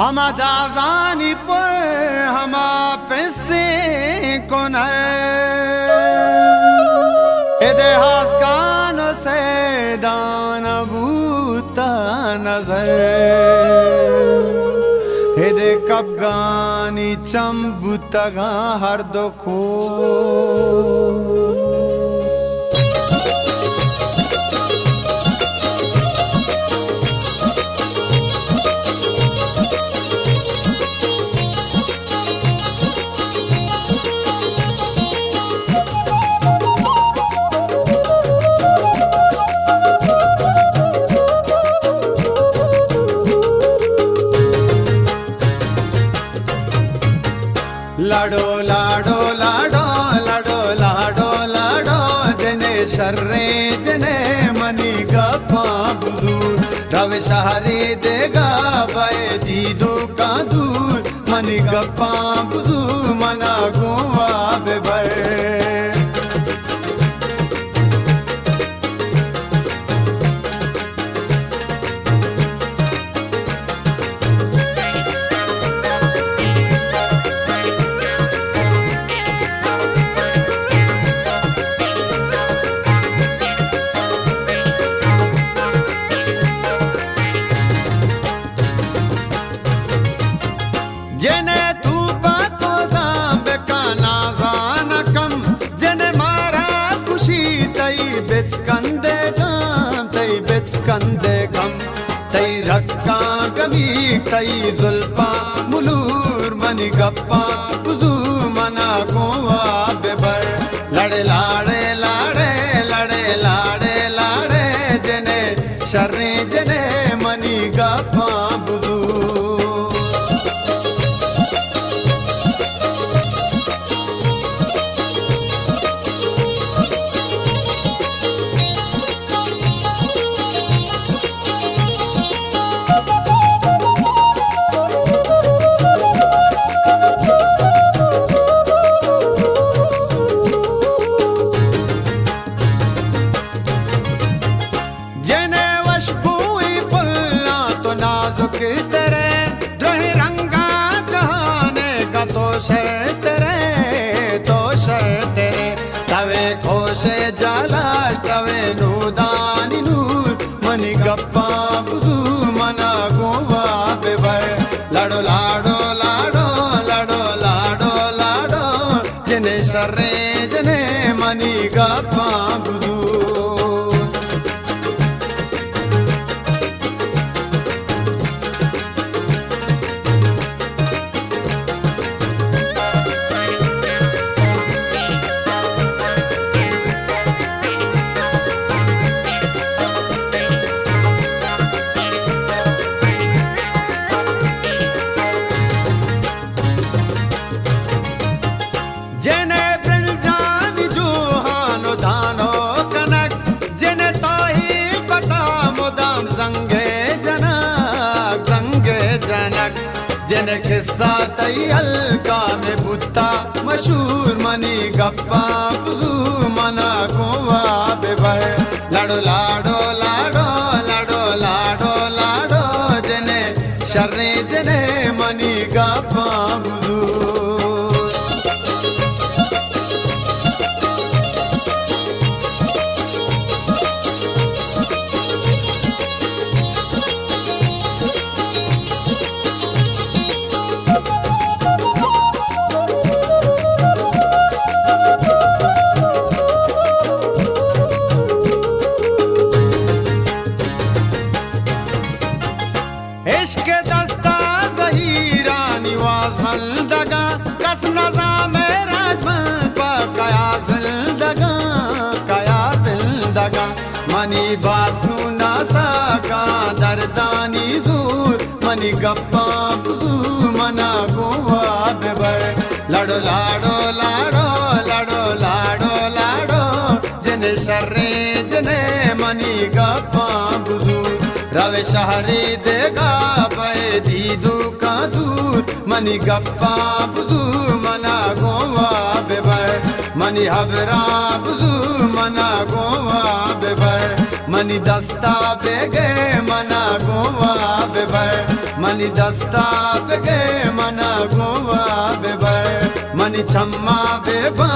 हमा दादानी पर हमा पैसे कोनर इतिहास कान से दान बूता नजर हिदे कबगानी चंबुतगा हर दुखो लाडो लाडो लाडो लाडो लाडो लाडो जने शर्रे जने मनी गप्पा बुजू रव शहरे देगा बाए जीदो का दूर मनी गप्पा बुजू मना गोवा बेबर जने तू बातो जाबे काना जाना कम जने मारा खुशी तई बिच कंदे गम तई बिच कंदे गम तई रक्का गमी तई जुल्फा मुलूर मनी गप्पा बुजू मना गोवा बेबर लड़े लाड़े लाड़े लड़े लाड़े लाड़े जने शर्रे जने मनी गप्पा बुजू तेरे द्रोही रंगा जहाने का तो शर्त रे तवे खोशे जाला तवे नूदानी नूर मनी गप्पा बुजू मना गोवा बेबर लाडो लाडो लाडो लाडो लाडो लाडो जने शर्रे जने मनी गप्पा बुजू जने ब्रंजानी जोहानो धानो कनक जने ताही पता मुदाम जंगे जनक जने किस्सा तई अलका में बुत्ता मशहूर मनी गप्पा बुजू मना गोवा बेबर लाडो लाडो लाडो लाडो लाडो लाडो जने शर्रे जने मनी गप्पा बुजू इश्क दस्ता ज़हीरा निवाज़ हल्दगा कस नज़ा में राजमन पा कया जिंदगा मनी बासू ना सका दर्दानी दूर मनी गप्पा बुजू मना गोवा बेबर लाडो लाडो लाडो लाडो लाडो लाडो जने शर्रे जने मनी गप्पा बुजू रवे शहरे देगा पे दीदू का दूर मनी गप्पा बुजू मना गोवा बेबर मनी हबरा बुजू मना गोवा बेबर मनी दस्ता बेगे मना गोवा बेबर मनी दस्ता बेगे मना गोवा बेबर मनी छम्मा बेबा